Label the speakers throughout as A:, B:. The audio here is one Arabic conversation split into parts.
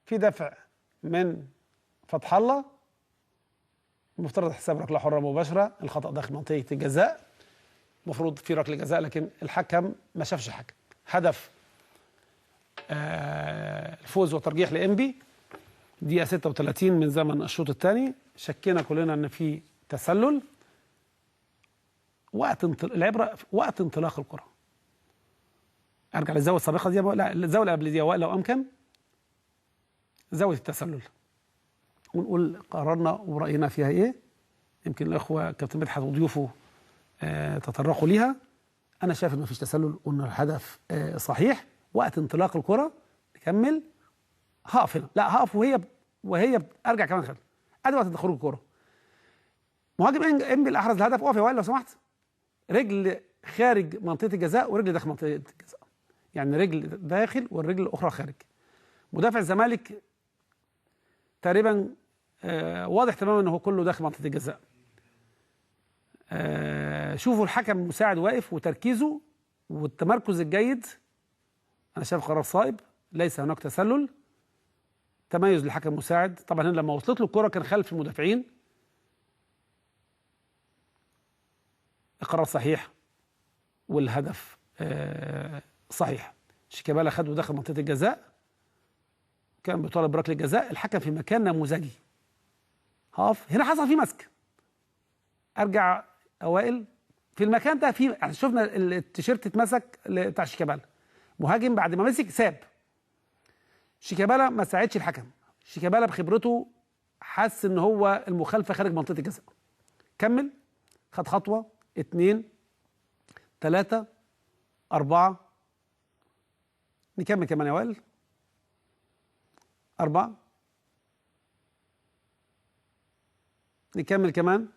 A: في دفع من فتح الله، المفترض حساب ركله حره مباشره، الخطا داخل منطقه الجزاء، المفروض في ركله جزاء لكن الحكم ما شافش الحكم. هدف الفوز وترجيح لإنبي دقيقه 36 من زمن الشوط الثاني. شكينا كلنا ان في تسلل. العبره وقت انطلاق الكره. ارجع للزاويه السابقه دي، لا الزاويه اللي قبل دي، لو امكن زاويه التسلل، ونقول قررنا ورأينا فيها ايه. يمكن الاخوه كابتن مدحت وضيوفه تطرقوا ليها. انا شايف ان مفيش تسلل وان الهدف صحيح. وقت انطلاق الكره نكمل. هقف هنا، لا هقف وهي ارجع كمان خلف. ادي وقت خروج الكره. مهاجم انبي اللي احرز الهدف، اقف يا وائل لو سمحت. رجل خارج منطقه الجزاء ورجل داخل منطقه الجزاء، يعني رجل داخل والرجل الاخرى خارج. مدافع الزمالك تقريبا واضح تماما ان هو كله داخل منطقه الجزاء. شوفوا الحكم المساعد واقف وتركيزه والتمركز الجيد. انا شايف قرار صائب، ليس هناك تسلل. تميز للحكم المساعد. طبعا هنا لما وصلت له الكره كان خلف المدافعين. القرار صحيح والهدف صحيح. شيكابالا خده داخل منطقه الجزاء، كان بيطالب بركله الجزاء. الحكم في مكان نموذجي. هقف هنا، حصل فيه مسك. ارجع اوائل في المكان ده. في يعني شفنا التيشيرت اتمسك بتاع شيكابالا. مهاجم بعد ما مسك ساب. شيكابالا ما ساعدش الحكم. شيكابالا بخبرته حس ان هو المخالفه خارج منطقه الجزاء. كمل، خد خطوه 2 3 4. نكمل كمان يا وائل. 4. نكمل كمان.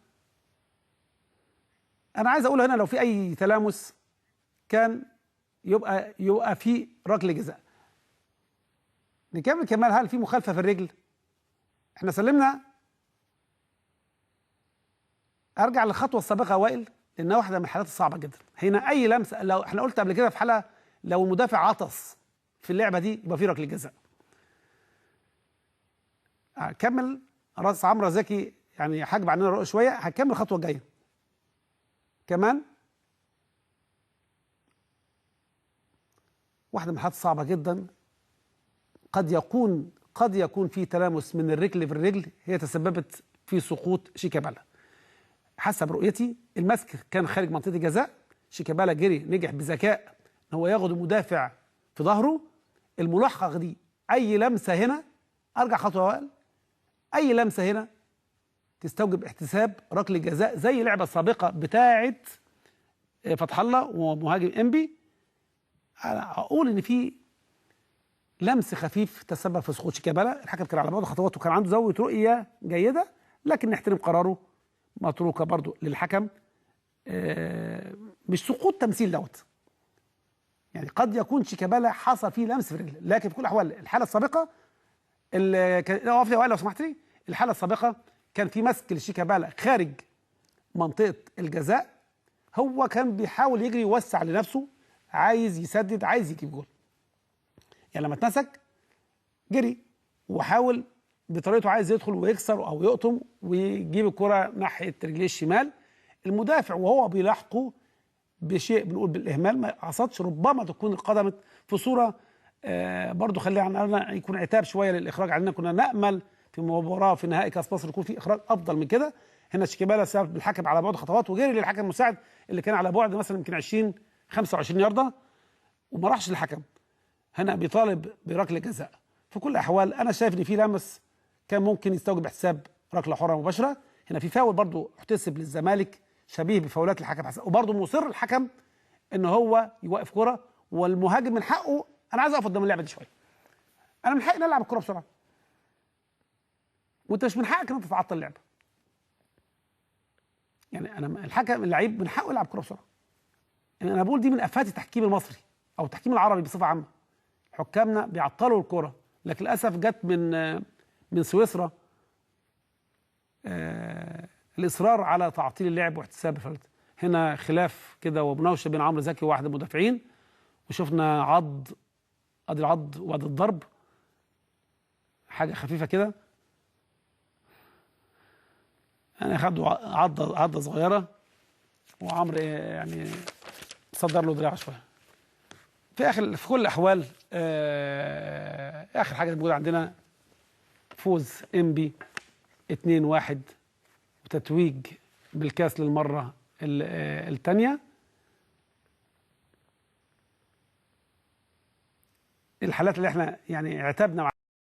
A: أنا عايز أقول هنا لو في أي تلامس كان يبقى في ركله جزاء. نكمل كمان. هل في مخالفة في الرجل؟ احنا سلمنا. أرجع للخطوة السابقة وائل، لأنها واحدة من الحالات الصعبة جدا. هنا أي لمسة، لو احنا قلت قبل كده في حالة لو المدافع عطس في اللعبة دي يبقى في ركله جزاء. هكمل. راس عمرو زكي يعني حاجب عننا رؤى شويه. هكمل الخطوه الجايه كمان. واحده من الحالات الصعبه جدا. قد يكون في تلامس من الرجل في الرجل هي تسببت في سقوط شيكابالا. حسب رؤيتي المسك كان خارج منطقه الجزاء. شيكابالا جري، نجح بذكاء ان هو ياخد المدافع في ظهره. الملاحقه دي اي لمسه هنا، ارجع خطوه واقل، اي لمسه هنا تستوجب احتساب ركله جزاء زي اللعبه السابقه بتاعه فتح الله ومهاجم انبي. انا اقول ان في لمس خفيف تسبب في سقوط شيكابالا. الحكم كان على بعد خطوات وكان عنده زاويه رؤيه جيده، لكن نحترم قراره. متروكه برضو للحكم. مش سقوط تمثيل دوت. يعني قد يكون شيكابالا حصل فيه لمس في الرجل، لكن في كل الاحوال الحاله السابقه اللي كان اقف لي لو سمحت لي. الحاله السابقه كان في مسك لشيكابالا خارج منطقه الجزاء. هو كان بيحاول يجري يوسع لنفسه، عايز يسدد، عايز يجيب جول. يعني لما اتمسك جري وحاول بطريقته عايز يدخل ويكسر او يقطم ويجيب الكره ناحيه رجليه الشمال. المدافع وهو بيلاحقه بشيء بنقول بالاهمال ما قصدش، ربما تكون اتقدمت في صوره برضو خلينا يكون عتاب شويه للاخراج علينا. كنا نامل في مباراه في نهائي كاس مصر يكون في اخراج افضل من كده. هنا شيكابالا سبب بالحكم على بعد خطوات وجري للحكم المساعد اللي كان على بعد مثلا يمكن 20 25 يارده وما راحش للحكم. هنا بيطالب بركله جزاء. في كل الاحوال انا شايف ان في لمس كان ممكن يستوجب حساب ركله حره مباشره. هنا في فاول برضو احتسب للزمالك شبيه بفاولات الحكم حسن، وبرضو مصر الحكم ان هو يوقف كره، والمهاجم من حقه. انا عايز اقف قدام اللعبه دي شويه. انا من حقي نلعب الكره بسرعه، وانت مش من حقك ان انت تعطل اللعبه. يعني انا الحكم اللعيب من حقه يلعب كره بسرعه. يعني انا بقول دي من افات التحكيم المصري او التحكيم العربي بصفه عامه. حكامنا بيعطلوا الكره، لكن للاسف جت من سويسرا الاصرار على تعطيل اللعب واحتساب الفرد. هنا خلاف كده ومناوشه بين عمرو زكي وواحد المدافعين، وشفنا ادي العض وبعد الضرب. حاجه خفيفه كده. انا خدوا عضه صغيره، وعمرو يعني صدر له دراعه شويه. في كل الاحوال اخر حاجه موجوده عندنا فوز انبي 2-1 وتتويج بالكاس للمره الثانيه. الحالات اللي احنا يعني اعتبنا